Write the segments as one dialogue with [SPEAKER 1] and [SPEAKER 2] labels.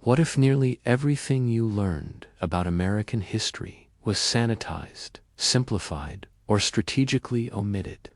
[SPEAKER 1] What if nearly everything you learned about American history was sanitized, simplified, or strategically omitted?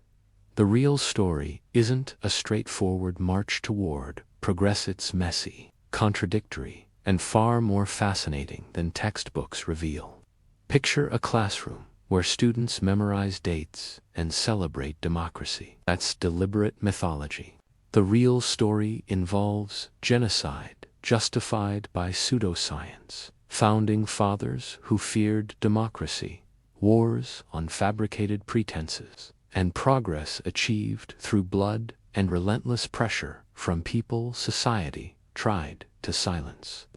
[SPEAKER 1] The real story isn't a straightforward march toward progress. It's messy, contradictory, and far more fascinating than textbooks reveal. Picture a classroom where students memorize dates and celebrate democracy. That's deliberate mythology. The real story involves genocide justified by pseudoscience, founding fathers who feared democracy, wars on fabricated pretenses, and progress achieved through blood and relentless pressure from people society tried to silence.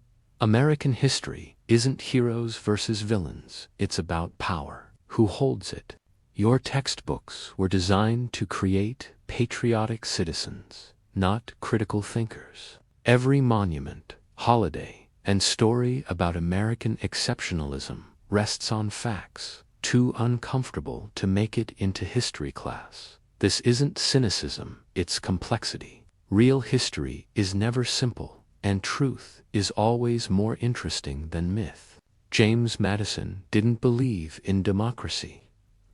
[SPEAKER 1] American history isn't heroes versus villains, it's about power. Who holds it? Your textbooks were designed to create patriotic citizens, not critical thinkers. Every monument, holiday, and story about American exceptionalism rests on facts, too uncomfortable to make it into history class. This isn't cynicism, it's complexity. Real history is never simple, and truth is always more interesting than myth. James Madison didn't believe in democracy.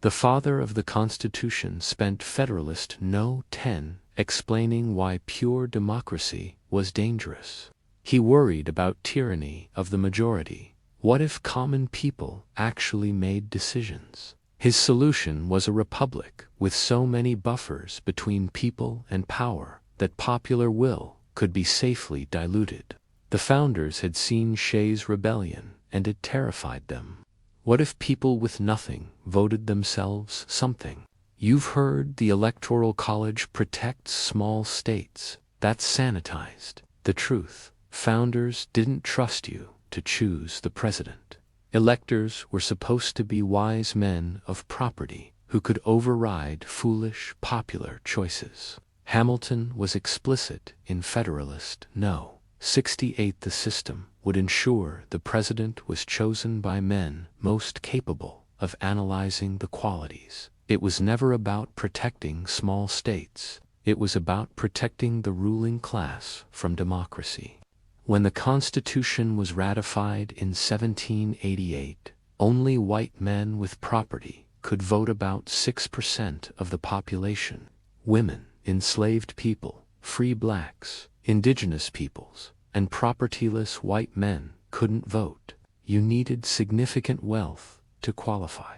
[SPEAKER 1] The father of the Constitution spent Federalist No. 10 explaining why pure democracy was dangerous. He worried about tyranny of the majority. What if common people actually made decisions? His solution was a republic with so many buffers between people and power that popular will could be safely diluted. The founders had seen Shays' rebellion, and it terrified them. What if people with nothing voted themselves something? You've heard the Electoral College protects small states. That's sanitized. The truth: founders didn't trust you to choose the president. Electors were supposed to be wise men of property who could override foolish popular choices. Hamilton was explicit in Federalist No. 68. The system would ensure the president was chosen by men most capable of analyzing the qualities. It was never about protecting small states. It was about protecting the ruling class from democracy. When the Constitution was ratified in 1788, only white men with property could vote. About 6% of the population. Women, enslaved people, free blacks, indigenous peoples, and propertyless white men couldn't vote. You needed significant wealth to qualify.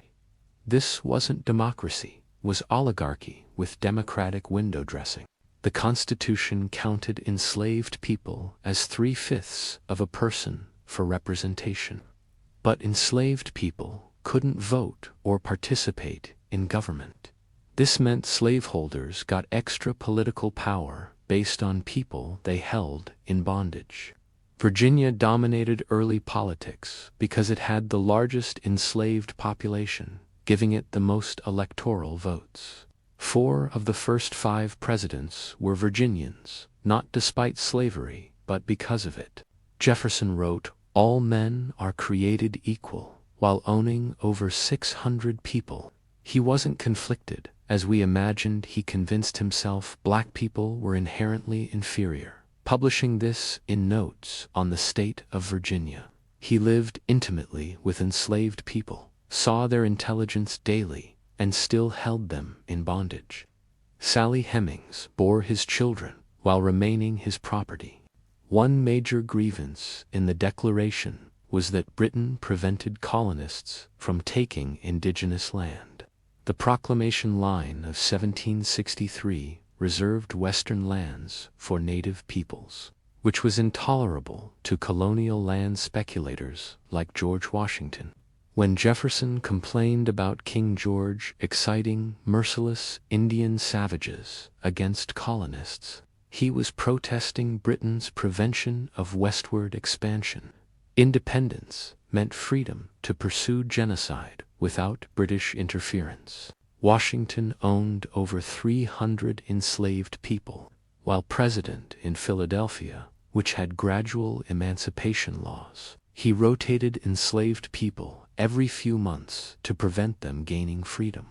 [SPEAKER 1] This wasn't democracy, was oligarchy with democratic window dressing. The Constitution counted enslaved people as 3/5 of a person for representation. But enslaved people couldn't vote or participate in government. This meant slaveholders got extra political power based on people they held in bondage. Virginia dominated early politics because it had the largest enslaved population, giving it the most electoral votes. 4 of the first 5 presidents were Virginians, not despite slavery, but because of it. Jefferson wrote, "All men are created equal," while owning over 600 people. He wasn't conflicted. As we imagined, he convinced himself black people were inherently inferior, publishing this in Notes on the State of Virginia. He lived intimately with enslaved people, saw their intelligence daily, and still held them in bondage. Sally Hemings bore his children while remaining his property. One major grievance in the Declaration was that Britain prevented colonists from taking indigenous land. The proclamation line of 1763 reserved Western lands for native peoples, which was intolerable to colonial land speculators like George Washington. When Jefferson complained about King George exciting merciless Indian savages against colonists, he was protesting Britain's prevention of westward expansion. Independence meant freedom to pursue genocide without British interference. Washington owned over 300 enslaved people, while president in Philadelphia, which had gradual emancipation laws. He rotated enslaved people every few months to prevent them gaining freedom.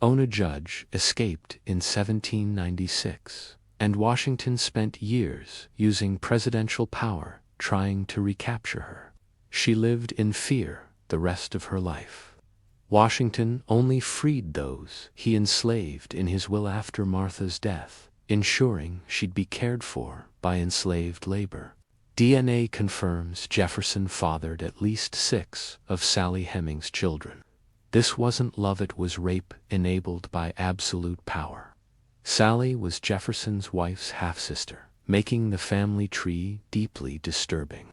[SPEAKER 1] Ona Judge escaped in 1796, and Washington spent years using presidential power trying to recapture her. She lived in fear the rest of her life. Washington only freed those he enslaved in his will after Martha's death, ensuring she'd be cared for by enslaved labor. DNA confirms Jefferson fathered at least 6 of Sally Hemings' children. This wasn't love, it was rape enabled by absolute power. Sally was Jefferson's wife's half-sister, making the family tree deeply disturbing.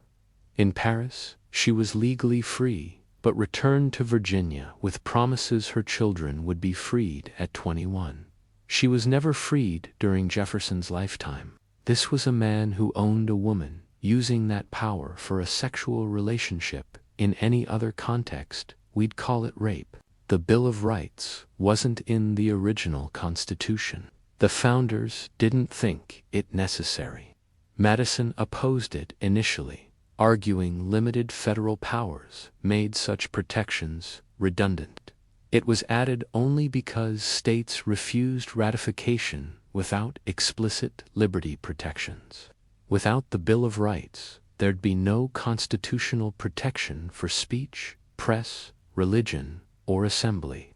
[SPEAKER 1] In Paris, she was legally free, but returned to Virginia with promises her children would be freed at 21. She was never freed during Jefferson's lifetime. This was a man who owned a woman, using that power for a sexual relationship. In any other context, we'd call it rape. The Bill of Rights wasn't in the original Constitution. The founders didn't think it necessary. Madison opposed it initially, arguing limited federal powers made such protections redundant. It was added only because states refused ratification without explicit liberty protections. Without the Bill of Rights, there'd be no constitutional protection for speech, press, religion, or assembly.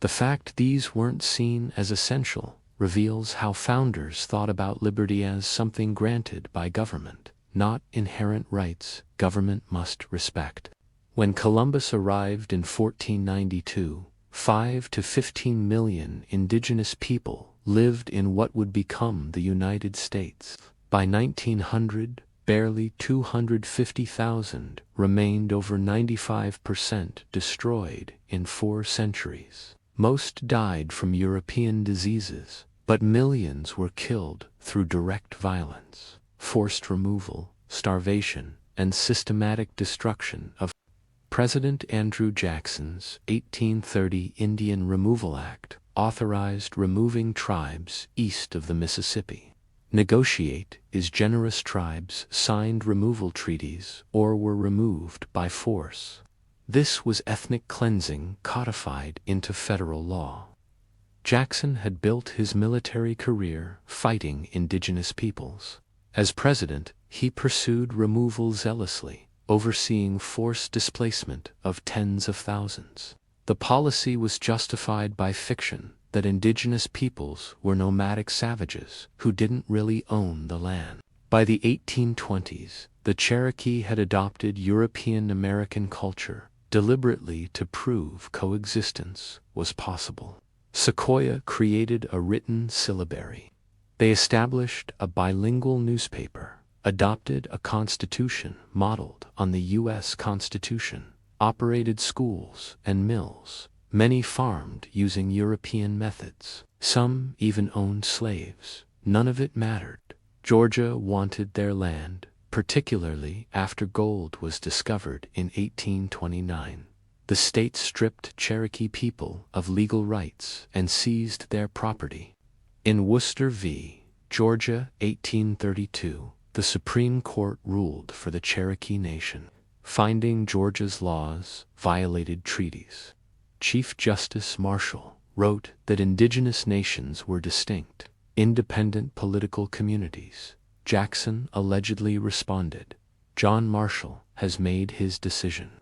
[SPEAKER 1] The fact these weren't seen as essential reveals how founders thought about liberty as something granted by government, not inherent rights government must respect. When Columbus arrived in 1492, 5 to 15 million indigenous people lived in what would become the United States. By 1900, barely 250,000 remained, over 95% destroyed in 4 centuries. Most died from European diseases, but millions were killed through direct violence, forced removal, starvation, and systematic destruction of. President Andrew Jackson's 1830 Indian Removal Act authorized removing tribes east of the Mississippi. Negotiate is generous tribes signed removal treaties or were removed by force. This was ethnic cleansing codified into federal law. Jackson had built his military career fighting indigenous peoples. As president, he pursued removal zealously, overseeing forced displacement of tens of thousands. The policy was justified by fiction that indigenous peoples were nomadic savages who didn't really own the land. By the 1820s, the Cherokee had adopted European American culture deliberately to prove coexistence was possible. Sequoyah created a written syllabary. They established a bilingual newspaper, adopted a constitution modeled on the U.S. Constitution, operated schools and mills. Many farmed using European methods. Some even owned slaves. None of it mattered. Georgia wanted their land, particularly after gold was discovered in 1829. The state stripped Cherokee people of legal rights and seized their property. In Worcester v. Georgia, 1832, the Supreme Court ruled for the Cherokee Nation, finding Georgia's laws violated treaties. Chief Justice Marshall wrote that indigenous nations were distinct, independent political communities. Jackson allegedly responded, "John Marshall has made his decision.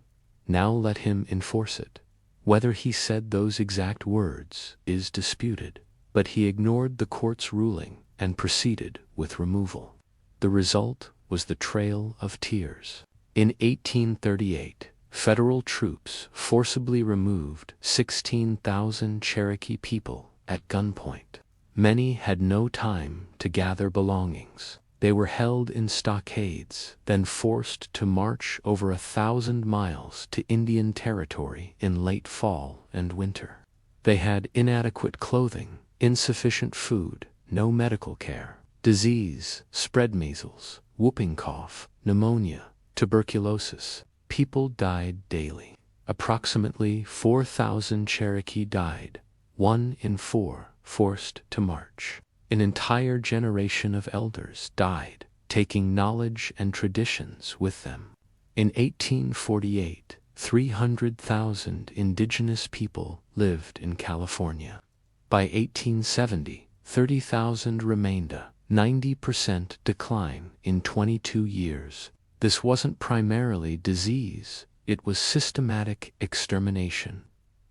[SPEAKER 1] Now let him enforce it." Whether he said those exact words is disputed, but he ignored the court's ruling and proceeded with removal. The result was the Trail of Tears. In 1838, federal troops forcibly removed 16,000 Cherokee people at gunpoint. Many had no time to gather belongings. They were held in stockades, then forced to march over 1,000 miles to Indian Territory in late fall and winter. They had inadequate clothing, insufficient food, no medical care. Disease spread: measles, whooping cough, pneumonia, tuberculosis. People died daily. Approximately 4,000 Cherokee died, 1 in 4 forced to march. An entire generation of elders died, taking knowledge and traditions with them. In 1848, 300,000 indigenous people lived in California. By 1870, 30,000 remained, a 90% decline in 22 years. This wasn't primarily disease, it was systematic extermination.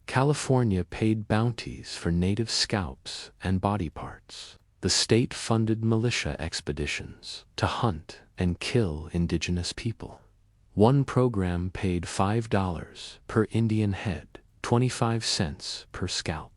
[SPEAKER 1] California paid bounties for native scalps and body parts. The state funded militia expeditions to hunt and kill indigenous people. One program paid $5 per Indian head, 25 cents per scalp.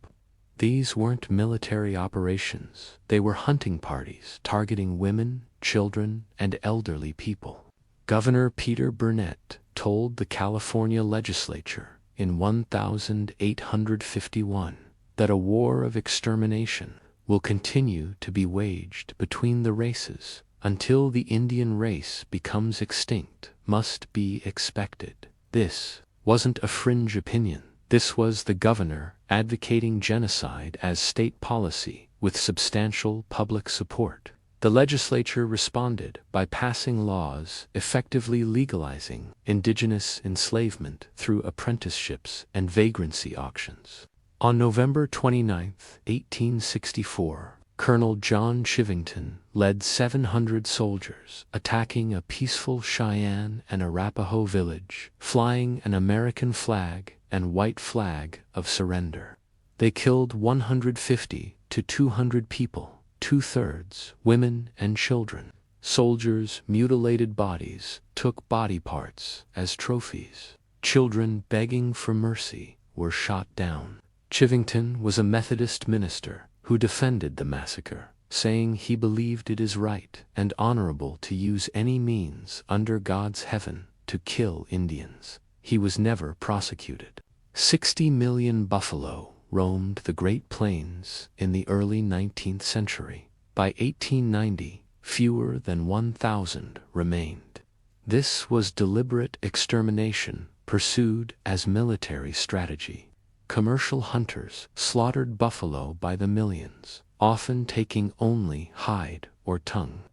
[SPEAKER 1] These weren't military operations, they were hunting parties targeting women, children, and elderly people. Governor Peter Burnett told the California legislature in 1851 that a war of extermination will continue to be waged between the races until the Indian race becomes extinct, must be expected. This wasn't a fringe opinion. This was the governor advocating genocide as state policy with substantial public support. The legislature responded by passing laws effectively legalizing indigenous enslavement through apprenticeships and vagrancy auctions. On November 29, 1864, Colonel John Chivington led 700 soldiers attacking a peaceful Cheyenne and Arapaho village, flying an American flag and white flag of surrender. They killed 150 to 200 people, 2/3 women and children. Soldiers' mutilated bodies took body parts as trophies. Children begging for mercy were shot down. Chivington was a Methodist minister who defended the massacre, saying he believed it is right and honorable to use any means under God's heaven to kill Indians. He was never prosecuted. 60 million buffalo roamed the Great Plains in the early 19th century. By 1890, fewer than 1,000 remained. This was deliberate extermination pursued as military strategy. Commercial hunters slaughtered buffalo by the millions, often taking only hide or tongue.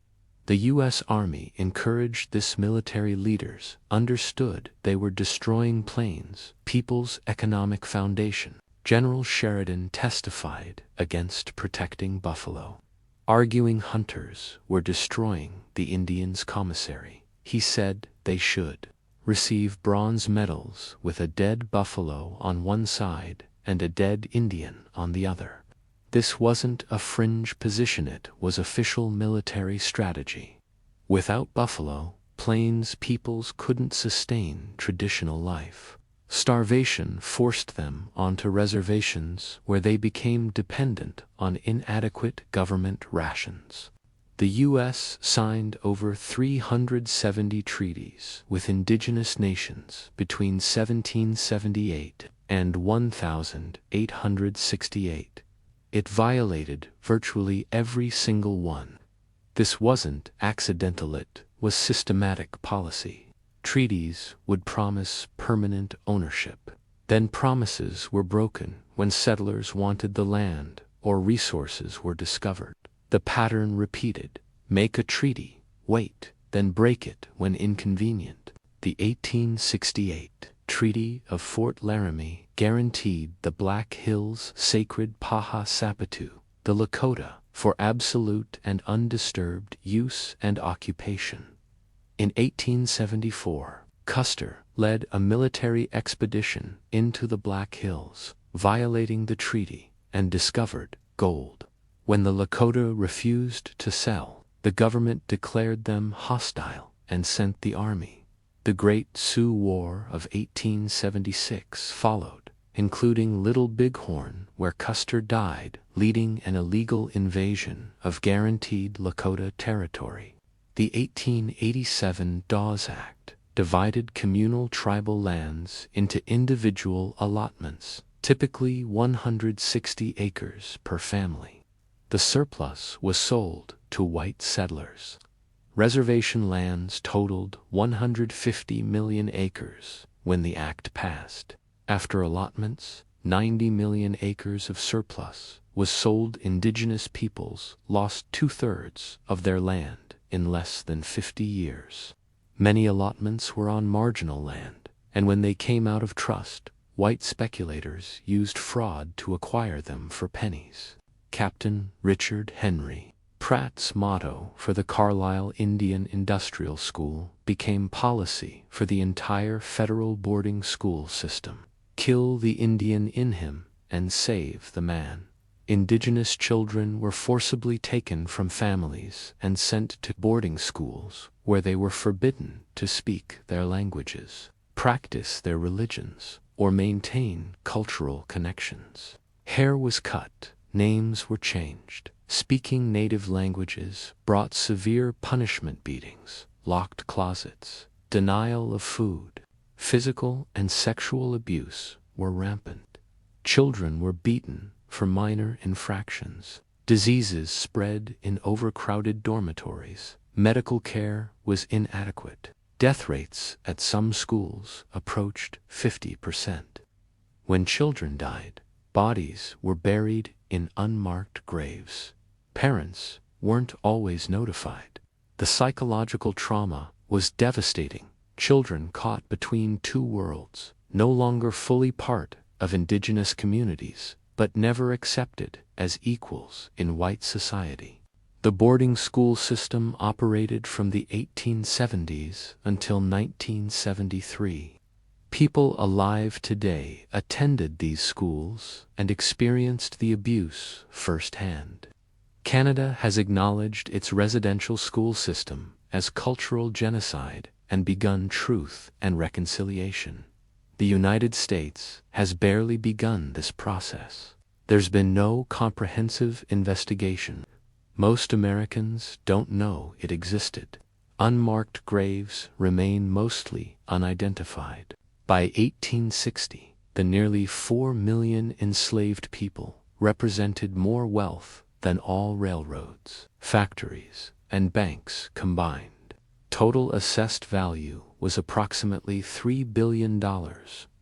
[SPEAKER 1] The U.S. Army encouraged this. Military leaders understood they were destroying plains, people's economic foundation. General Sheridan testified against protecting buffalo, arguing hunters were destroying the Indians' commissary. He said they should receive bronze medals with a dead buffalo on one side and a dead Indian on the other. This wasn't a fringe position, it was official military strategy. Without buffalo, plains peoples couldn't sustain traditional life. Starvation forced them onto reservations where they became dependent on inadequate government rations. The U.S. signed over 370 treaties with indigenous nations between 1778 and 1868. It violated virtually every single one. This wasn't accidental, it was systematic policy. Treaties would promise permanent ownership. Then promises were broken when settlers wanted the land or resources were discovered. The pattern repeated: make a treaty, wait, then break it when inconvenient. The 1868 Treaty of Fort Laramie guaranteed the Black Hills' sacred Paha Sapatu, the Lakota, for absolute and undisturbed use and occupation. In 1874, Custer led a military expedition into the Black Hills, violating the treaty, and discovered gold. When the Lakota refused to sell, the government declared them hostile and sent the army. The Great Sioux War of 1876 followed, including Little Bighorn, where Custer died, leading an illegal invasion of guaranteed Lakota territory. The 1887 Dawes Act divided communal tribal lands into individual allotments, typically 160 acres per family. The surplus was sold to white settlers. Reservation lands totaled 150 million acres when the act passed. After allotments, 90 million acres of surplus was sold. Indigenous peoples lost 2/3 of their land in less than 50 years. Many allotments were on marginal land, and when they came out of trust, white speculators used fraud to acquire them for pennies. Captain Richard Henry Pratt's motto for the Carlisle Indian Industrial School became policy for the entire federal boarding school system. Kill the Indian in him and save the man. Indigenous children were forcibly taken from families and sent to boarding schools where they were forbidden to speak their languages, practice their religions, or maintain cultural connections. Hair was cut, names were changed. Speaking native languages brought severe punishment: beatings, locked closets, denial of food. Physical and sexual abuse were rampant. Children were beaten for minor infractions. Diseases spread in overcrowded dormitories. Medical care was inadequate. Death rates at some schools approached 50%. When children died, bodies were buried in unmarked graves. Parents weren't always notified. The psychological trauma was devastating. Children caught between two worlds, no longer fully part of indigenous communities, but never accepted as equals in white society. The boarding school system operated from the 1870s until 1973. People alive today attended these schools and experienced the abuse firsthand. Canada has acknowledged its residential school system as cultural genocide and begun truth and reconciliation. The United States has barely begun this process. There's been no comprehensive investigation. Most Americans don't know it existed. Unmarked graves remain mostly unidentified. By 1860, the nearly 4 million enslaved people represented more wealth than all railroads, factories, and banks combined. Total assessed value was approximately $3 billion,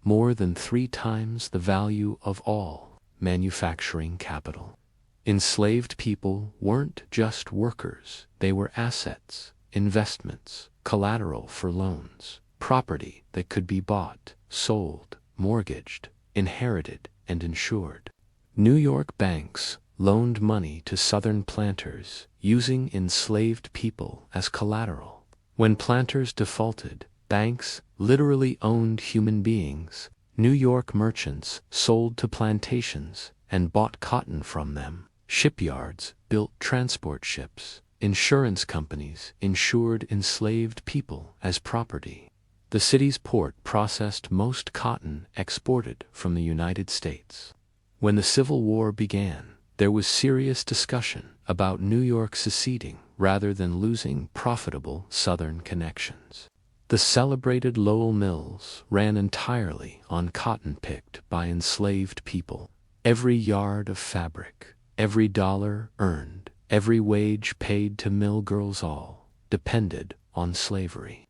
[SPEAKER 1] more than 3 times the value of all manufacturing capital. Enslaved people weren't just workers, they were assets, investments, collateral for loans, property that could be bought, sold, mortgaged, inherited, and insured. New York banks loaned money to Southern planters using enslaved people as collateral. When planters defaulted, banks literally owned human beings. New York merchants sold to plantations and bought cotton from them. Shipyards built transport ships. Insurance companies insured enslaved people as property. The city's port processed most cotton exported from the United States. When the Civil War began, there was serious discussion about New York seceding rather than losing profitable Southern connections. The celebrated Lowell Mills ran entirely on cotton picked by enslaved people. Every yard of fabric, every dollar earned, every wage paid to mill girls, all depended on slavery.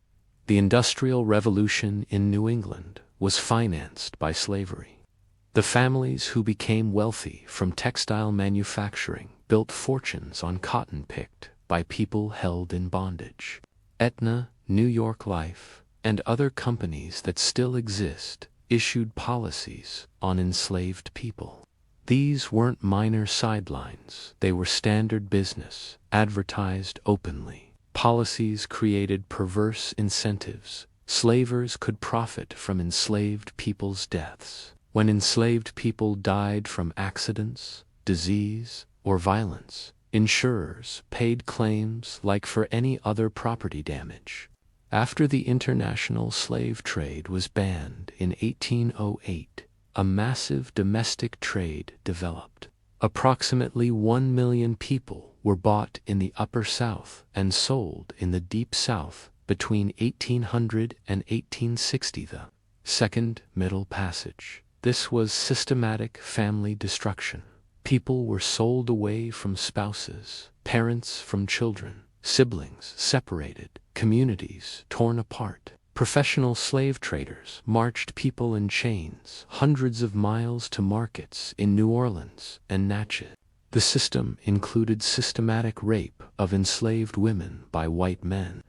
[SPEAKER 1] The Industrial Revolution in New England was financed by slavery. The families who became wealthy from textile manufacturing built fortunes on cotton picked by people held in bondage. Aetna, New York Life, and other companies that still exist issued policies on enslaved people. These weren't minor sidelines, they were standard business, advertised openly. Policies created perverse incentives. Slavers could profit from enslaved people's deaths. When enslaved people died from accidents, disease, or violence, insurers paid claims like for any other property damage. After the international slave trade was banned in 1808, a massive domestic trade developed. Approximately 1 million people were bought in the Upper South and sold in the Deep South between 1800 and 1860. The Second Middle Passage. This was systematic family destruction. People were sold away from spouses, parents from children, siblings separated, communities torn apart. Professional slave traders marched people in chains hundreds of miles to markets in New Orleans and Natchez. The system included systematic rape of enslaved women by white men.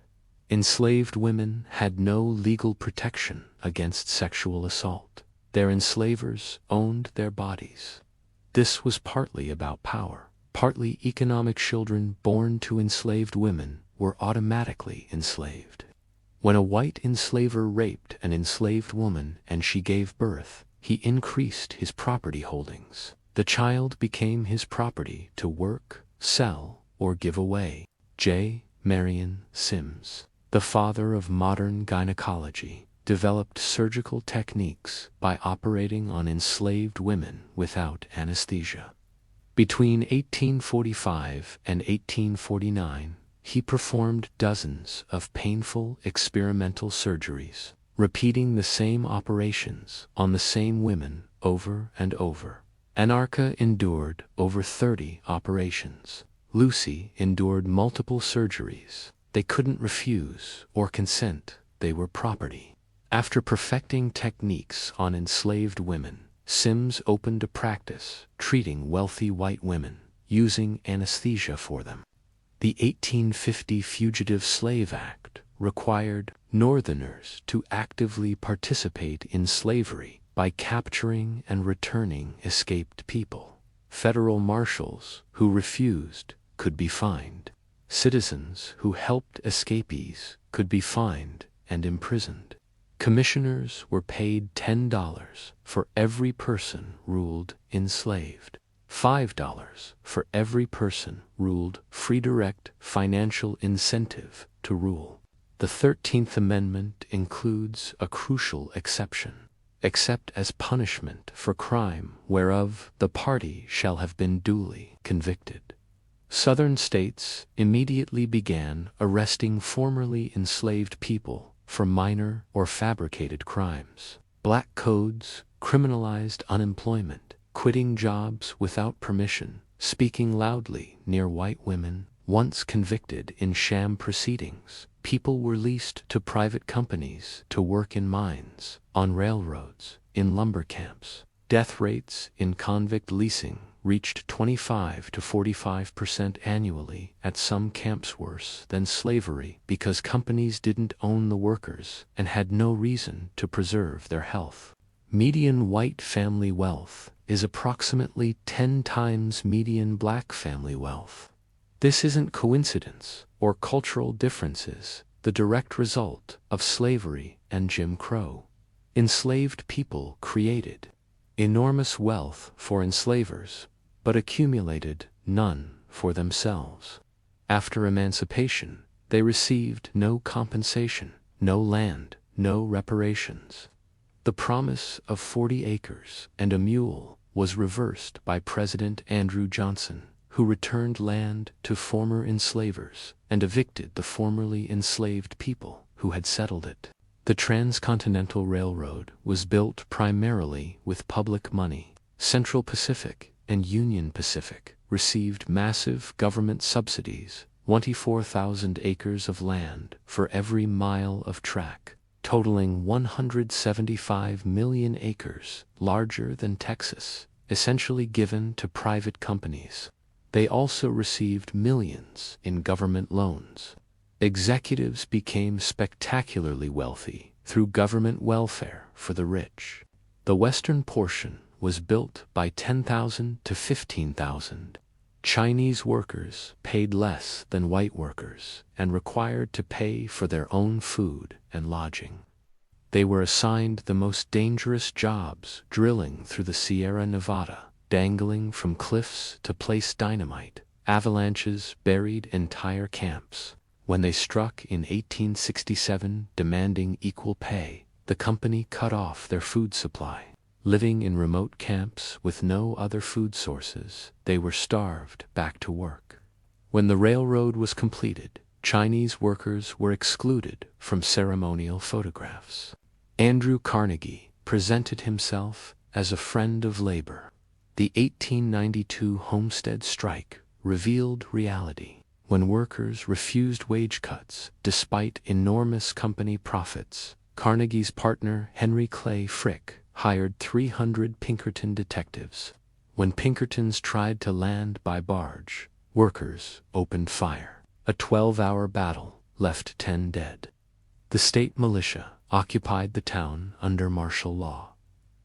[SPEAKER 1] Enslaved women had no legal protection against sexual assault. Their enslavers owned their bodies. This was partly about power, partly economic children born to enslaved women were automatically enslaved. When a white enslaver raped an enslaved woman and she gave birth, he increased his property holdings. The child became his property to work, sell, or give away. J. Marion Sims, the father of modern gynecology, developed surgical techniques by operating on enslaved women without anesthesia. Between 1845 and 1849, he performed dozens of painful experimental surgeries, repeating the same operations on the same women over and over. Anarcha endured over 30 operations. Lucy endured multiple surgeries. They couldn't refuse or consent. They were property. After perfecting techniques on enslaved women, Sims opened a practice treating wealthy white women, using anesthesia for them. The 1850 Fugitive Slave Act required Northerners to actively participate in slavery by capturing and returning escaped people. Federal marshals who refused could be fined. Citizens who helped escapees could be fined and imprisoned. Commissioners were paid $10 for every person ruled enslaved, $5 for every person ruled free. Direct financial incentive to rule. The 13th Amendment includes a crucial exception. Except as punishment for crime whereof the party shall have been duly convicted. Southern states immediately began arresting formerly enslaved people for minor or fabricated crimes. Black codes criminalized unemployment, quitting jobs without permission, speaking loudly near white women. Once convicted in sham proceedings, people were leased to private companies to work in mines, on railroads, in lumber camps. Death rates in convict leasing reached 25 to 45% annually at some camps, worse than slavery because companies didn't own the workers and had no reason to preserve their health. Median white family wealth is approximately 10 times median black family wealth. This isn't coincidence or cultural differences, the direct result of slavery and Jim Crow. Enslaved people created enormous wealth for enslavers, but accumulated none for themselves. After emancipation, they received no compensation, no land, no reparations. The promise of 40 acres and a mule was reversed by President Andrew Johnson, who returned land to former enslavers and evicted the formerly enslaved people who had settled it. The Transcontinental Railroad was built primarily with public money. Central Pacific and Union Pacific received massive government subsidies, 24,000 acres of land for every mile of track, totaling 175 million acres, larger than Texas, essentially given to private companies. They also received millions in government loans. Executives became spectacularly wealthy through government welfare for the rich. The western portion was built by 10,000 to 15,000. Chinese workers paid less than white workers and required to pay for their own food and lodging. They were assigned the most dangerous jobs, drilling through the Sierra Nevada, dangling from cliffs to place dynamite. Avalanches buried entire camps. When they struck in 1867 demanding equal pay, the company cut off their food supply. Living in remote camps with no other food sources, they were starved back to work. When the railroad was completed, Chinese workers were excluded from ceremonial photographs. Andrew Carnegie presented himself as a friend of labor. The 1892 Homestead strike revealed reality. When workers refused wage cuts despite enormous company profits, Carnegie's partner Henry Clay Frick hired 300 Pinkerton detectives. When Pinkertons tried to land by barge, workers opened fire. A 12-hour battle left 10 dead. The state militia occupied the town under martial law.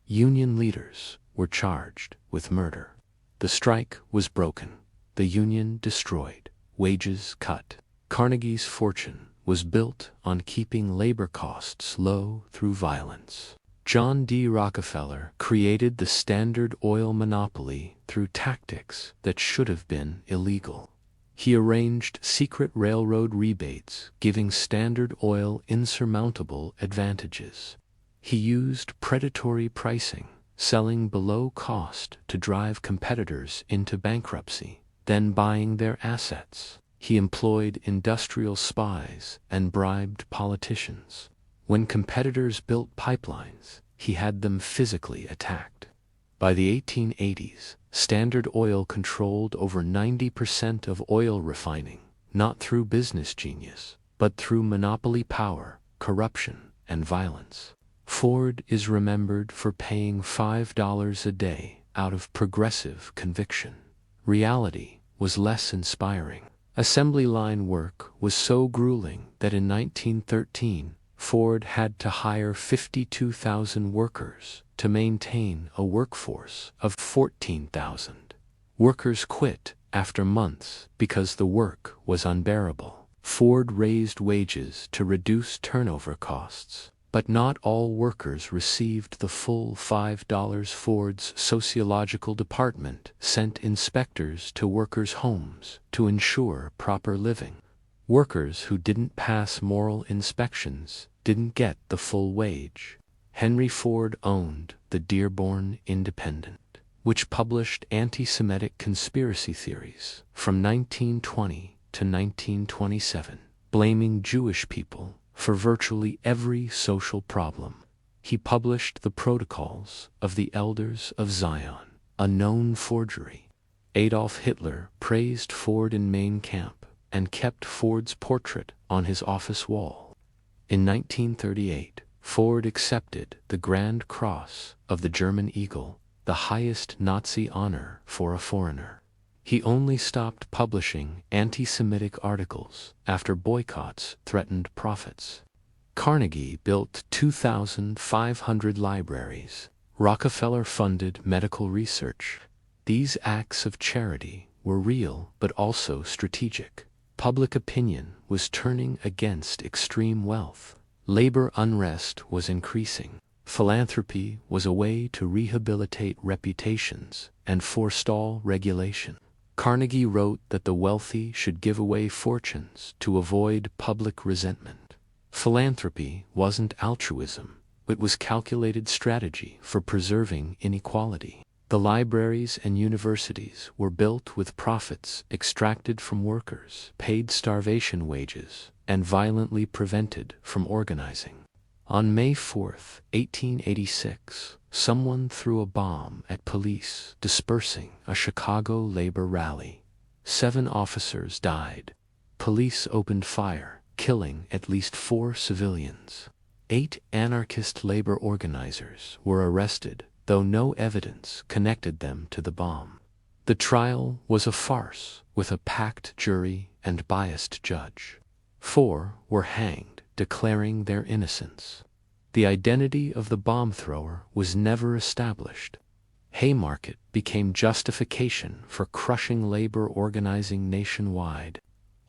[SPEAKER 1] Union leaders were charged with murder. The strike was broken. The the Union destroyed, wages cut. Carnegie's fortune was built on keeping labor costs low through violence. John D. Rockefeller created the Standard Oil monopoly through tactics that should have been illegal. He arranged secret railroad rebates, giving Standard Oil insurmountable advantages. He used predatory pricing, selling below cost to drive competitors into bankruptcy, then buying their assets. He employed industrial spies and bribed politicians. When competitors built pipelines, he had them physically attacked. By the 1880s, Standard Oil controlled over 90% of oil refining, not through business genius, but through monopoly power, corruption, and violence. Ford is remembered for paying $5 a day out of progressive conviction. Reality was less inspiring. Assembly line work was so grueling that in 1913, Ford had to hire 52,000 workers to maintain a workforce of 14,000. Workers quit after months because the work was unbearable. Ford raised wages to reduce turnover costs, but not all workers received the full $5. Ford's sociological department sent inspectors to workers' homes to ensure proper living. Workers who didn't pass moral inspections didn't get the full wage. Henry Ford owned the Dearborn Independent, which published anti-Semitic conspiracy theories from 1920 to 1927, blaming Jewish people for virtually every social problem. He published the Protocols of the Elders of Zion, a known forgery. Adolf Hitler praised Ford in Mein Kampf and kept Ford's portrait on his office wall. In 1938, Ford accepted the Grand Cross of the German Eagle, the highest Nazi honor for a foreigner. He only stopped publishing anti-Semitic articles after boycotts threatened profits. Carnegie built 2,500 libraries. Rockefeller funded medical research. These acts of charity were real but also strategic. Public opinion was turning against extreme wealth. Labor unrest was increasing. Philanthropy was a way to rehabilitate reputations and forestall regulation. Carnegie wrote that the wealthy should give away fortunes to avoid public resentment. Philanthropy wasn't altruism, it was calculated strategy for preserving inequality. The libraries and universities were built with profits extracted from workers, paid starvation wages, and violently prevented from organizing. On May 4, 1886, someone threw a bomb at police dispersing a Chicago labor rally. 7 officers died. Police opened fire, killing at least 4 civilians. 8 anarchist labor organizers were arrested, though no evidence connected them to the bomb. The trial was a farce, with a packed jury and biased judge. 4 were hanged, declaring their innocence. The identity of the bomb thrower was never established. Haymarket became justification for crushing labor organizing nationwide.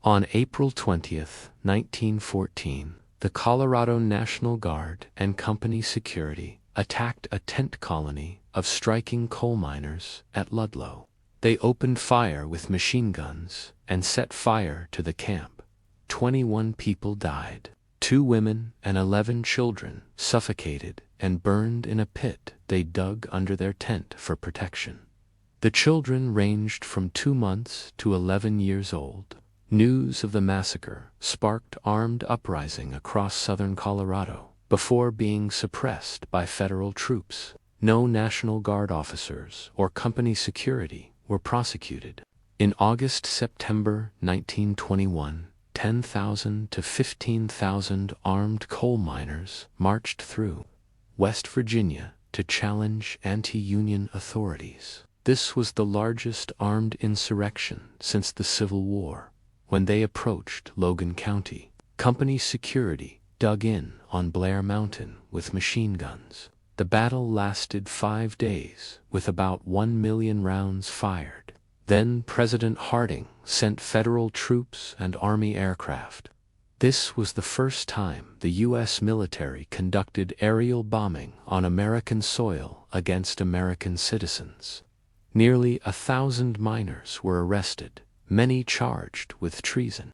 [SPEAKER 1] On April 20, 1914, the Colorado National Guard and company security attacked a tent colony of striking coal miners at Ludlow. They opened fire with machine guns and set fire to the camp. 21 people died. 2 women and 11 children suffocated and burned in a pit they dug under their tent for protection. The children ranged from 2 months to 11 years old. News of the massacre sparked armed uprising across southern Colorado before being suppressed by federal troops. No National Guard officers or company security were prosecuted. In August-September 1921, 10,000 to 15,000 armed coal miners marched through West Virginia to challenge anti-Union authorities. This was the largest armed insurrection since the Civil War. When they approached Logan County, company security dug in on Blair Mountain with machine guns. The battle lasted 5 days, with about 1 million rounds fired. Then President Harding sent federal troops and Army aircraft. This was the first time the U.S. military conducted aerial bombing on American soil against American citizens. Nearly 1,000 miners were arrested, many charged with treason.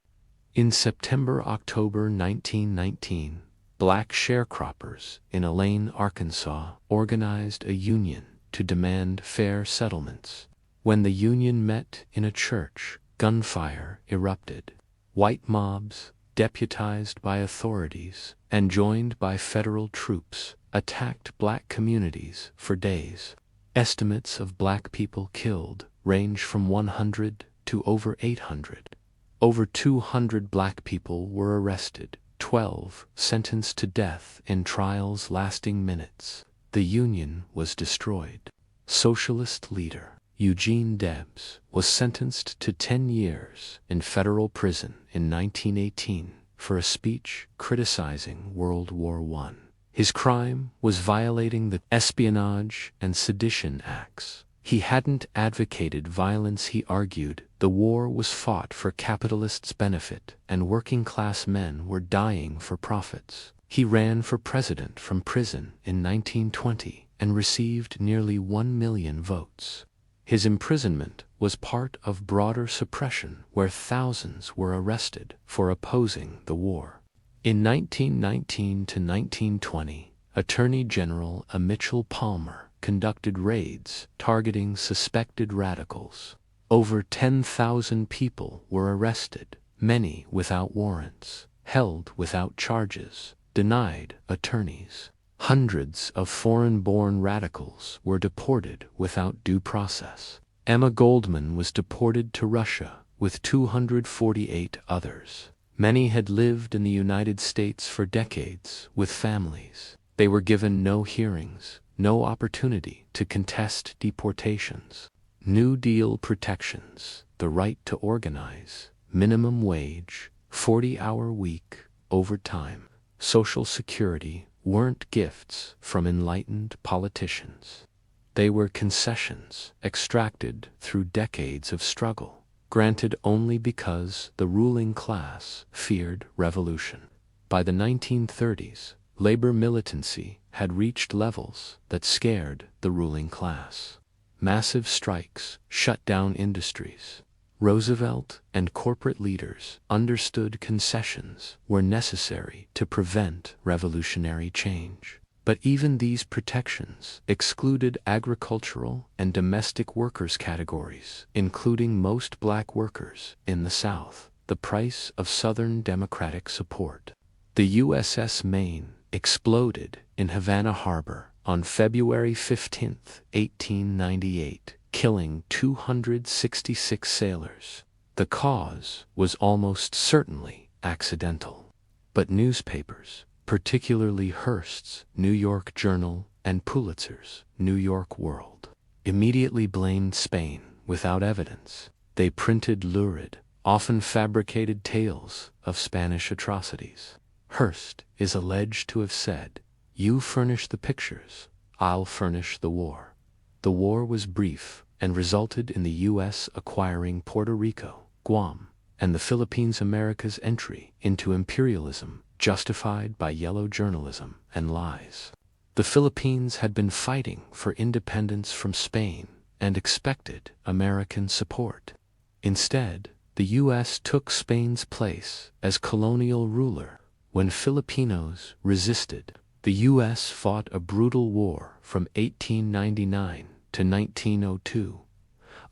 [SPEAKER 1] In September-October 1919, black sharecroppers in Elaine, Arkansas, organized a union to demand fair settlements. When the union met in a church, gunfire erupted. White mobs, deputized by authorities and joined by federal troops, attacked black communities for days. Estimates of black people killed range from 100 to over 800. Over 200 black people were arrested, 12 sentenced to death in trials lasting minutes. The Union was destroyed. Socialist leader Eugene Debs was sentenced to 10 years in federal prison in 1918 for a speech criticizing World War I. His crime was violating the Espionage and Sedition Acts. He hadn't advocated violence, he argued. The war was fought for capitalists' benefit, and working-class men were dying for profits. He ran for president from prison in 1920 and received nearly 1 million votes. His imprisonment was part of broader suppression where thousands were arrested for opposing the war. In 1919 to 1920, Attorney General Mitchell Palmer conducted raids targeting suspected radicals. Over 10,000 people were arrested, many without warrants, held without charges, denied attorneys. Hundreds of foreign-born radicals were deported without due process. Emma Goldman was deported to Russia with 248 others. Many had lived in the United States for decades with families. They were given no hearings, no opportunity to contest deportations. New Deal protections, the right to organize, minimum wage, 40-hour week, overtime, Social Security weren't gifts from enlightened politicians. They were concessions extracted through decades of struggle, granted only because the ruling class feared revolution. By the 1930s, labor militancy had reached levels that scared the ruling class. Massive strikes shut down industries. Roosevelt and corporate leaders understood concessions were necessary to prevent revolutionary change. But even these protections excluded agricultural and domestic workers categories, including most black workers in the South, the price of Southern Democratic support. The USS Maine exploded in Havana Harbor on February 15, 1898. Killing 266 sailors. The cause was almost certainly accidental. But newspapers, particularly Hearst's New York Journal and Pulitzer's New York World, immediately blamed Spain without evidence. They printed lurid, often fabricated tales of Spanish atrocities. Hearst is alleged to have said, "You furnish the pictures, I'll furnish the war." The war was brief and resulted in the U.S. acquiring Puerto Rico, Guam, and the Philippines. America's entry into imperialism, justified by yellow journalism and lies. The Philippines had been fighting for independence from Spain and expected American support. Instead, the U.S. took Spain's place as colonial ruler. When Filipinos resisted, the U.S. fought a brutal war from 1899 to 1902.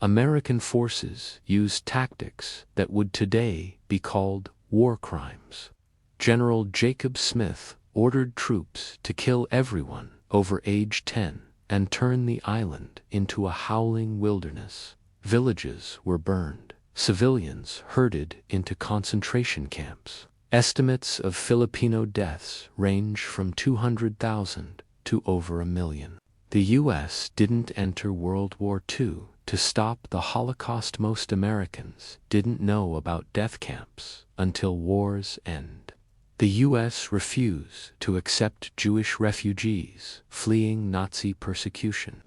[SPEAKER 1] American forces used tactics that would today be called war crimes. General Jacob Smith ordered troops to kill everyone over age 10 and turn the island into a howling wilderness. Villages were burned. Civilians herded into concentration camps. Estimates of Filipino deaths range from 200,000 to over 1 million. The U.S. didn't enter World War II to stop the Holocaust. Most Americans didn't know about death camps until war's end. The U.S. refused to accept Jewish refugees fleeing Nazi persecution.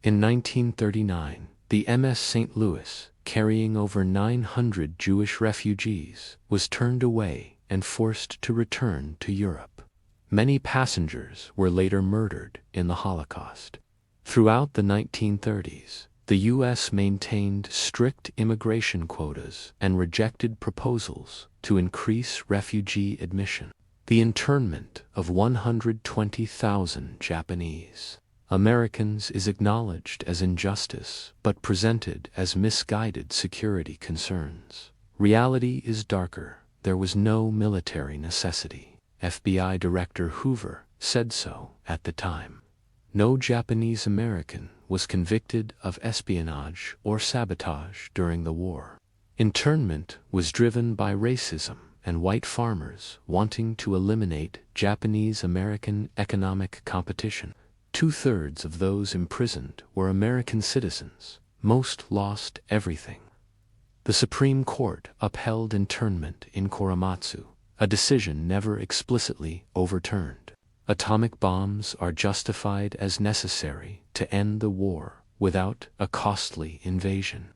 [SPEAKER 1] In 1939, The MS St. Louis, carrying over 900 Jewish refugees, was turned away and forced to return to Europe. Many passengers were later murdered in the Holocaust. Throughout the 1930s, the U.S. maintained strict immigration quotas and rejected proposals to increase refugee admission. The internment of 120,000 Japanese Americans is acknowledged as injustice but presented as misguided security concerns. Reality is darker. There was no military necessity. FBI Director Hoover said so at the time. No Japanese American was convicted of espionage or sabotage during the war. Internment was driven by racism and white farmers wanting to eliminate Japanese American economic competition. 2/3 of those imprisoned were American citizens. Most lost everything. The Supreme Court upheld internment in Korematsu, a decision never explicitly overturned. Atomic bombs are justified as necessary to end the war without a costly invasion.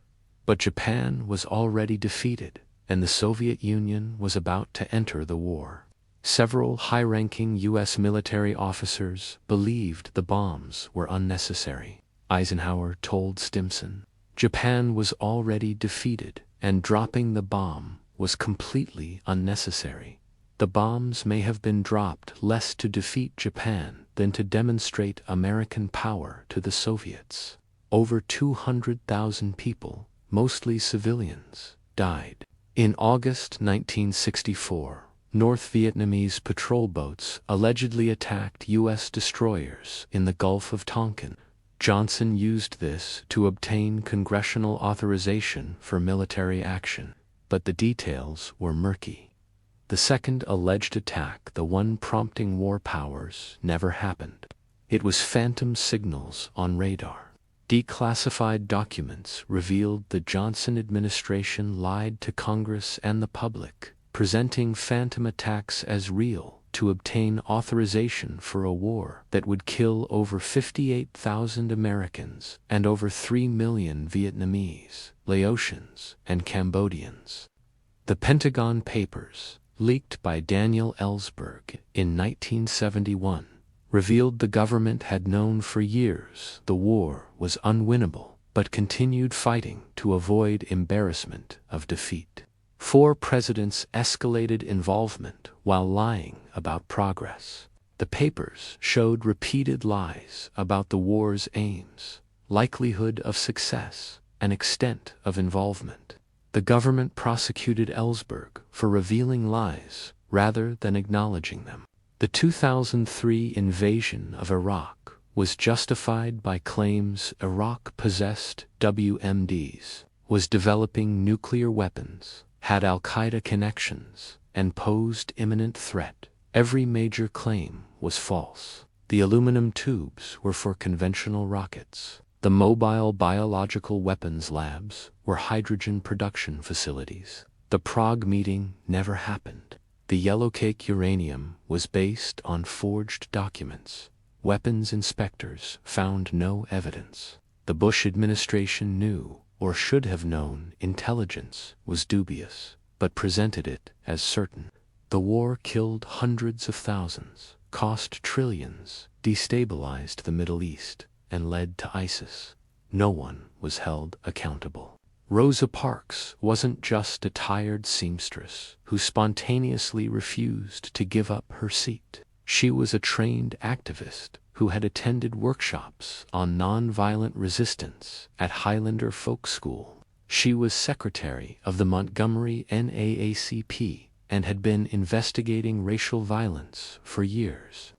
[SPEAKER 1] But Japan was already defeated, and the Soviet Union was about to enter the war. Several high-ranking U.S. military officers believed the bombs were unnecessary. Eisenhower told Stimson, "Japan was already defeated, and dropping the bomb was completely unnecessary. The bombs may have been dropped less to defeat Japan than to demonstrate American power to the Soviets." Over 200,000 people, mostly civilians, died. In August 1964, North Vietnamese patrol boats allegedly attacked U.S. destroyers in the Gulf of Tonkin. Johnson used this to obtain congressional authorization for military action, but the details were murky. The second alleged attack, the one prompting war powers, never happened. It was phantom signals on radar. Declassified documents revealed the Johnson administration lied to Congress and the public, presenting phantom attacks as real to obtain authorization for a war that would kill over 58,000 Americans and over 3 million Vietnamese, Laotians, and Cambodians. The Pentagon Papers, leaked by Daniel Ellsberg in 1971, revealed the government had known for years the war was unwinnable but continued fighting to avoid embarrassment of defeat. 4 presidents escalated involvement while lying about progress. The papers showed repeated lies about the war's aims, likelihood of success, and extent of involvement. The government prosecuted Ellsberg for revealing lies rather than acknowledging them. The 2003 invasion of Iraq was justified by claims Iraq possessed WMDs, was developing nuclear weapons, had al-Qaeda connections, and posed imminent threat. Every major claim was false. The aluminum tubes were for conventional rockets. The mobile biological weapons labs were hydrogen production facilities. The Prague meeting never happened. The yellowcake uranium was based on forged documents. Weapons inspectors found no evidence. The Bush administration knew, or should have known, intelligence was dubious, but presented it as certain. The war killed hundreds of thousands, cost trillions, destabilized the Middle East, and led to ISIS. No one was held accountable. Rosa Parks wasn't just a tired seamstress who spontaneously refused to give up her seat. She was a trained activist who had attended workshops on nonviolent resistance at Highlander Folk School. She was secretary of the Montgomery NAACP and had been investigating racial violence for years.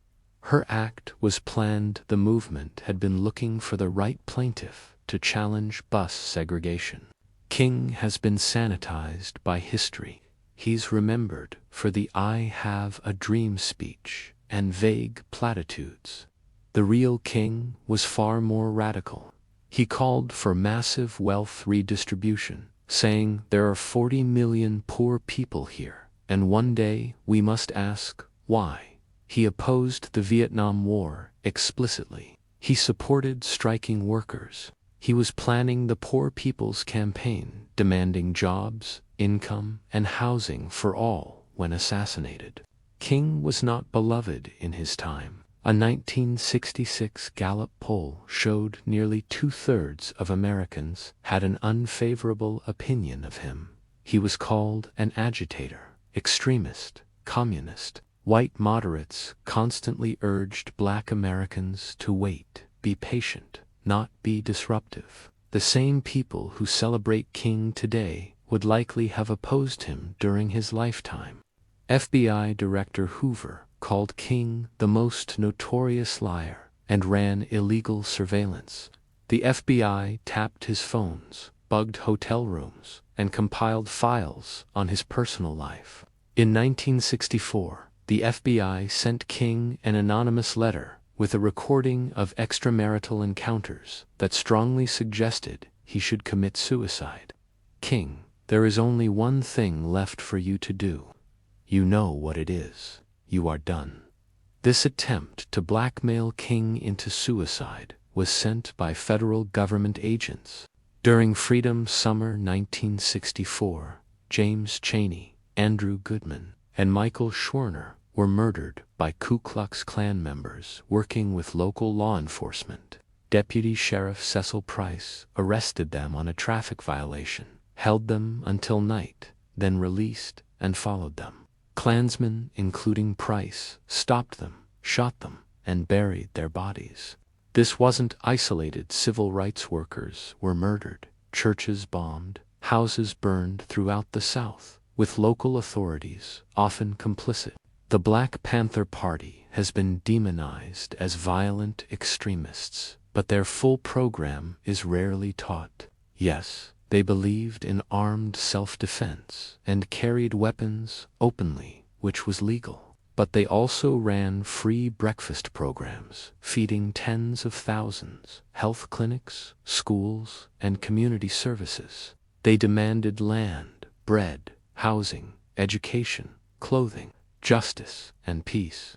[SPEAKER 1] Her act was planned. The movement had been looking for the right plaintiff to challenge bus segregation. King has been sanitized by history. He's remembered for the "I have a dream" speech and vague platitudes. The real King was far more radical. He called for massive wealth redistribution, saying there are 40 million poor people here, and one day we must ask why. He opposed the Vietnam War explicitly. He supported striking workers. He was planning the Poor People's Campaign, demanding jobs, income, and housing for all when assassinated. King was not beloved in his time. A 1966 Gallup poll showed nearly 2/3 of Americans had an unfavorable opinion of him. He was called an agitator, extremist, communist. White moderates constantly urged Black Americans to wait, be patient, not be disruptive. The same people who celebrate King today would likely have opposed him during his lifetime. FBI Director Hoover called King the most notorious liar and ran illegal surveillance. The FBI tapped his phones, bugged hotel rooms, and compiled files on his personal life. In 1964, the FBI sent King an anonymous letter with a recording of extramarital encounters that strongly suggested he should commit suicide. King, there is only one thing left for you to do. You know what it is. You are done. This attempt to blackmail King into suicide was sent by federal government agents. During Freedom Summer 1964, James Chaney, Andrew Goodman, and Michael Schwerner were murdered by Ku Klux Klan members working with local law enforcement. Deputy Sheriff Cecil Price arrested them on a traffic violation, held them until night, then released and followed them. Klansmen, including Price, stopped them, shot them, and buried their bodies. This wasn't isolated. Civil rights workers were murdered, churches bombed, houses burned throughout the South, with local authorities often complicit. The Black Panther Party has been demonized as violent extremists, but their full program is rarely taught. Yes, they believed in armed self-defense and carried weapons openly, which was legal. But they also ran free breakfast programs, feeding tens of thousands, health clinics, schools, and community services. They demanded land, bread, housing, education, clothing, justice, and peace.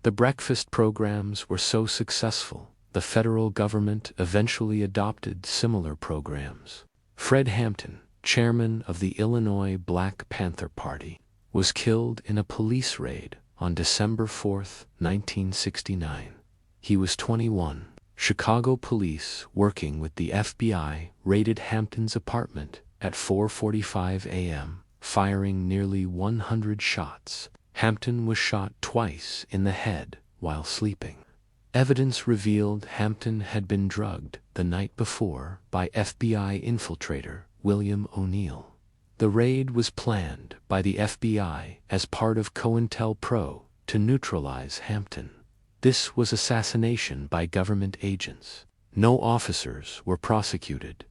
[SPEAKER 1] The breakfast programs were so successful, the federal government eventually adopted similar programs. Fred Hampton, chairman of the Illinois Black Panther Party, was killed in a police raid on December 4, 1969. He was 21. Chicago police, working with the FBI, raided Hampton's apartment at 4:45 a.m., firing nearly 100 shots. Hampton was shot twice in the head while sleeping. Evidence revealed Hampton had been drugged the night before by FBI infiltrator William O'Neill. The raid was planned by the FBI as part of COINTELPRO to neutralize Hampton. This was assassination by government agents. No officers were prosecuted.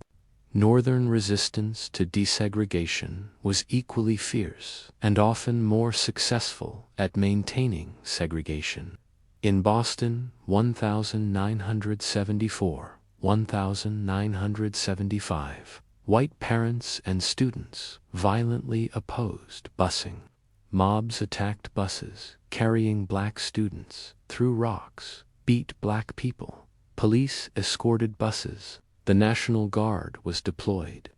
[SPEAKER 1] Northern resistance to desegregation was equally fierce and often more successful at maintaining segregation. In Boston, 1974, 1975, white parents and students violently opposed busing. Mobs attacked buses carrying black students, threw rocks, beat black people. Police escorted buses. The National Guard was deployed.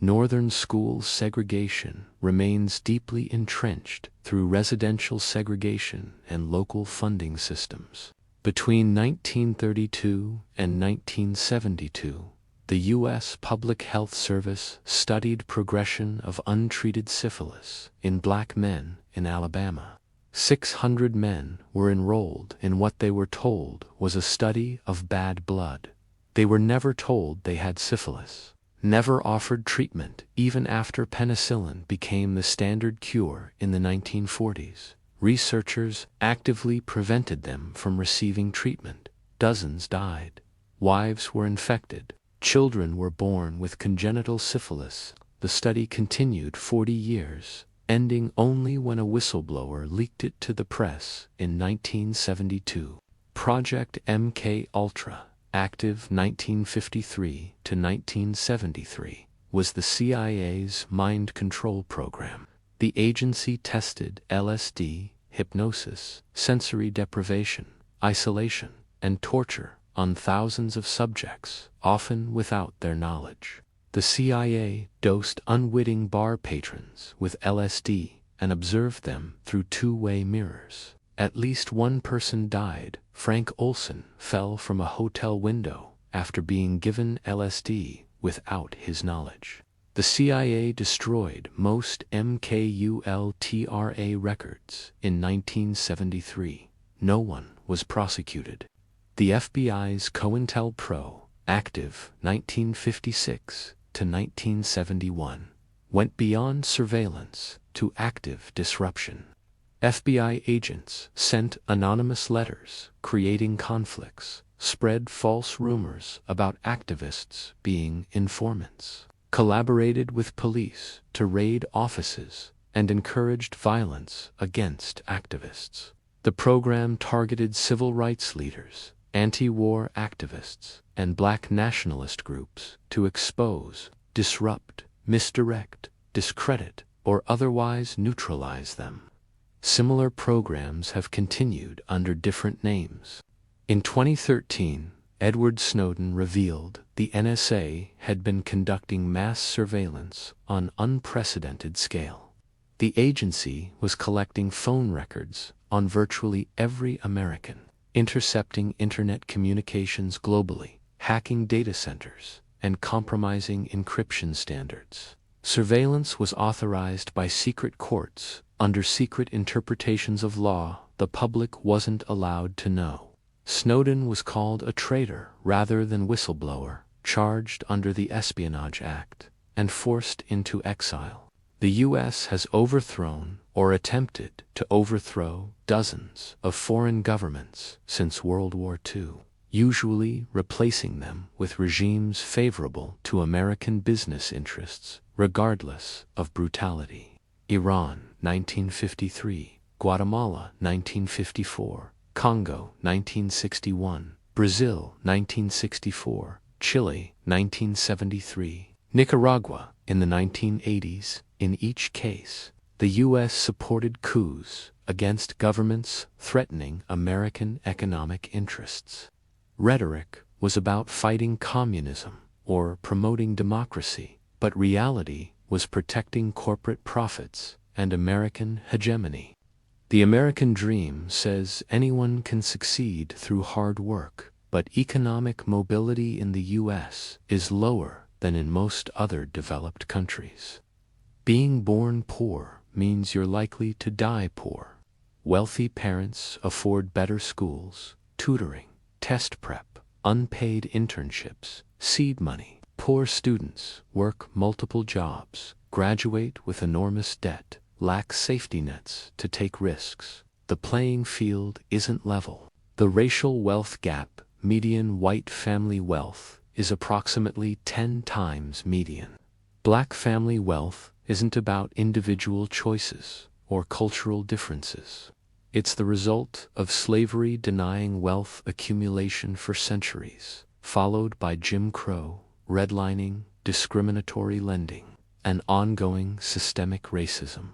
[SPEAKER 1] Northern school segregation remains deeply entrenched through residential segregation and local funding systems. Between 1932 and 1972, the U.S. Public Health Service studied progression of untreated syphilis in black men in Alabama. 600 men were enrolled in what they were told was a study of bad blood. They were never told they had syphilis, never offered treatment even after penicillin became the standard cure in the 1940s. Researchers actively prevented them from receiving treatment. Dozens died. Wives were infected. Children were born with congenital syphilis. The study continued 40 years, ending only when a whistleblower leaked it to the press in 1972. Project MK-Ultra, active 1953 to 1973, was the CIA's mind control program. The agency tested LSD, hypnosis, sensory deprivation, isolation, and torture on thousands of subjects, often without their knowledge. The CIA dosed unwitting bar patrons with LSD and observed them through two-way mirrors. At least one person died. Frank Olson fell from a hotel window after being given LSD without his knowledge. The CIA destroyed most MKULTRA records in 1973. No one was prosecuted. The FBI's COINTELPRO, active 1956 to 1971, went beyond surveillance to active disruption. FBI agents sent anonymous letters creating conflicts, spread false rumors about activists being informants, collaborated with police to raid offices, and encouraged violence against activists. The program targeted civil rights leaders, anti-war activists, and black nationalist groups to expose, disrupt, misdirect, discredit, or otherwise neutralize them. Similar programs have continued under different names. In 2013, Edward Snowden revealed the NSA had been conducting mass surveillance on unprecedented scale. The agency was collecting phone records on virtually every American, intercepting internet communications globally, hacking data centers, and compromising encryption standards. Surveillance was authorized by secret courts under secret interpretations of law the public wasn't allowed to know. Snowden was called a traitor rather than whistleblower, charged under the Espionage Act, and forced into exile. The U.S. has overthrown or attempted to overthrow dozens of foreign governments since World War II, usually replacing them with regimes favorable to American business interests, regardless of brutality. Iran, 1953, Guatemala, 1954, Congo, 1961, Brazil, 1964, Chile, 1973, Nicaragua, in the 1980s. In each case, the U.S. supported coups against governments threatening American economic interests. Rhetoric was about fighting communism or promoting democracy, but reality was protecting corporate profits and American hegemony. The American dream says anyone can succeed through hard work, but economic mobility in the U.S. is lower than in most other developed countries. Being born poor means you're likely to die poor. Wealthy parents afford better schools, tutoring, test prep, unpaid internships, seed money. Poor students work multiple jobs, graduate with enormous debt, lack safety nets to take risks. The playing field isn't level. The racial wealth gap, median white family wealth, is approximately 10 times median. Black family wealth isn't about individual choices or cultural differences. It's the result of slavery denying wealth accumulation for centuries, followed by Jim Crow, redlining, discriminatory lending, and ongoing systemic racism.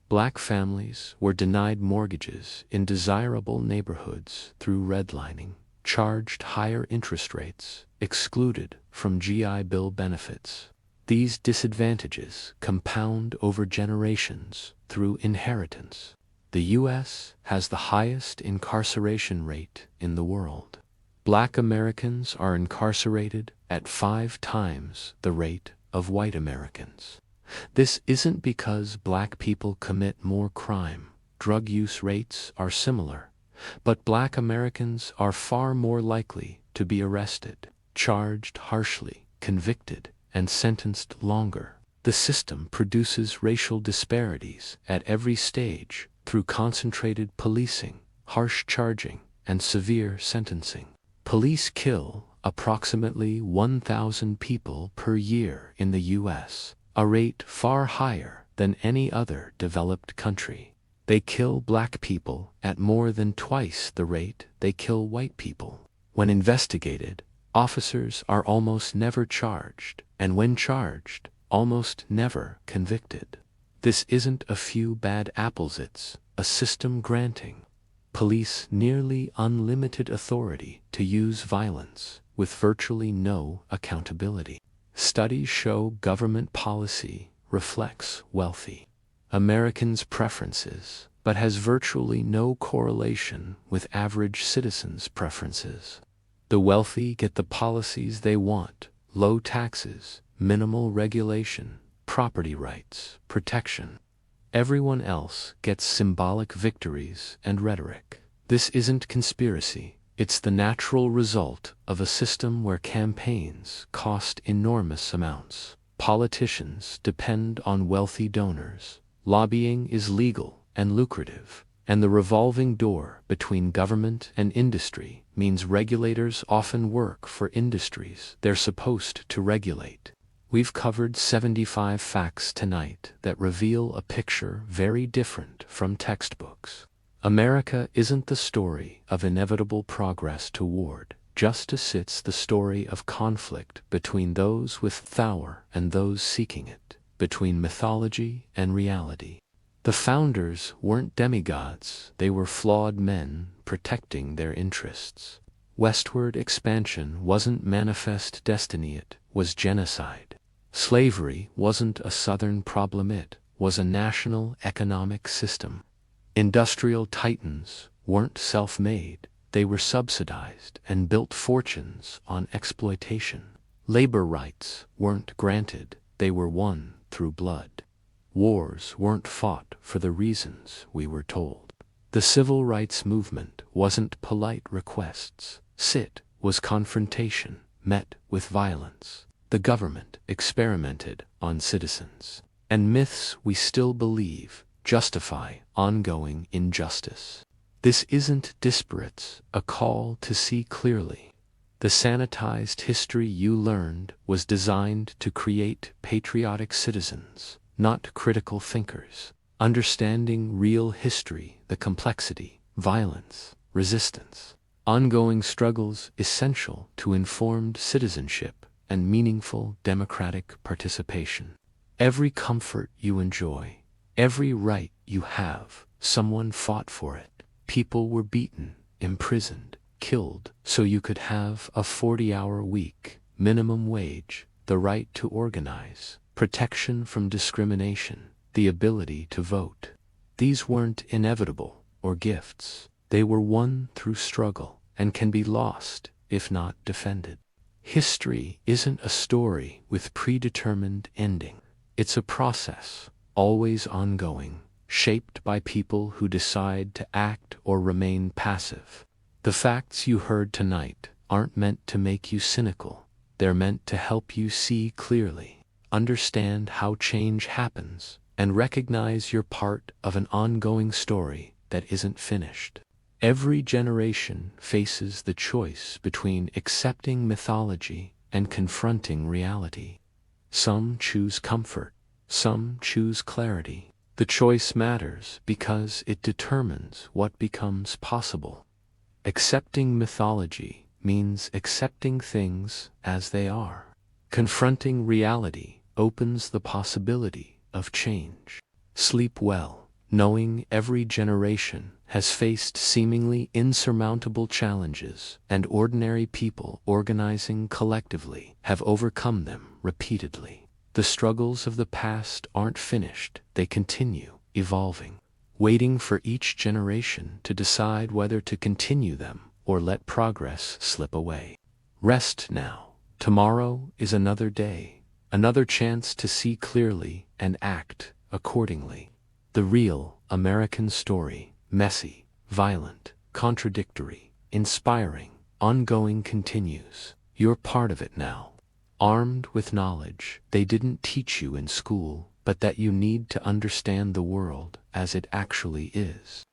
[SPEAKER 1] Black families were denied mortgages in desirable neighborhoods through redlining, charged higher interest rates, excluded from GI Bill benefits. These disadvantages compound over generations through inheritance. The U.S. has the highest incarceration rate in the world. Black Americans are incarcerated at 5 times the rate of white Americans. This isn't because black people commit more crime. Drug use rates are similar, but black Americans are far more likely to be arrested, charged harshly, convicted, and sentenced longer. The system produces racial disparities at every stage through concentrated policing, harsh charging, and severe sentencing. Police kill approximately 1,000 people per year in the U.S., a rate far higher than any other developed country. They kill black people at more than twice the rate they kill white people. When investigated, officers are almost never charged, and when charged, almost never convicted. This isn't a few bad apples, it's a system granting Police nearly unlimited authority to use violence with virtually no accountability. Studies show government policy reflects wealthy Americans' preferences, but has virtually no correlation with average citizens' preferences. The wealthy get the policies they want: low taxes, minimal regulation, property rights, protection. Everyone else gets symbolic victories and rhetoric. This isn't conspiracy. It's the natural result of a system where campaigns cost enormous amounts. Politicians depend on wealthy donors. Lobbying is legal and lucrative, and the revolving door between government and industry means regulators often work for industries they're supposed to regulate. We've covered 75 facts tonight that reveal a picture very different from textbooks. America isn't the story of inevitable progress toward justice, it's the story of conflict between those with power and those seeking it, between mythology and reality. The founders weren't demigods, they were flawed men protecting their interests. Westward expansion wasn't manifest destiny, it was genocide. Slavery wasn't a Southern problem, it was a national economic system. Industrial titans weren't self-made, they were subsidized and built fortunes on exploitation. Labor rights weren't granted, they were won through blood. Wars weren't fought for the reasons we were told. The civil rights movement wasn't polite requests, it was confrontation met with violence. The government experimented on citizens, and myths we still believe justify ongoing injustice. This isn't disparates, a call to see clearly. The sanitized history you learned was designed to create patriotic citizens, not critical thinkers. Understanding real history, the complexity, violence, resistance, ongoing struggles essential to informed citizenship and meaningful democratic participation. Every comfort you enjoy, every right you have, someone fought for it. People were beaten, imprisoned, killed, so you could have a 40-hour week, minimum wage, the right to organize, protection from discrimination, the ability to vote. These weren't inevitable or gifts. They were won through struggle and can be lost if not defended. History isn't a story with predetermined ending. It's a process, always ongoing, shaped by people who decide to act or remain passive. The facts you heard tonight aren't meant to make you cynical. They're meant to help you see clearly, understand how change happens, and recognize you're part of an ongoing story that isn't finished. Every generation faces the choice between accepting mythology and confronting reality. Some choose comfort, some choose clarity. The choice matters because it determines what becomes possible. Accepting mythology means accepting things as they are. Confronting reality opens the possibility of change. Sleep well, knowing every generation has faced seemingly insurmountable challenges, and ordinary people organizing collectively have overcome them repeatedly. The struggles of the past aren't finished, they continue, evolving, waiting for each generation to decide whether to continue them or let progress slip away. Rest now. Tomorrow is another day, another chance to see clearly and act accordingly. The real American story, messy, violent, contradictory, inspiring, ongoing, continues. You're part of it now. Armed with knowledge they didn't teach you in school, but that you need to understand the world as it actually is.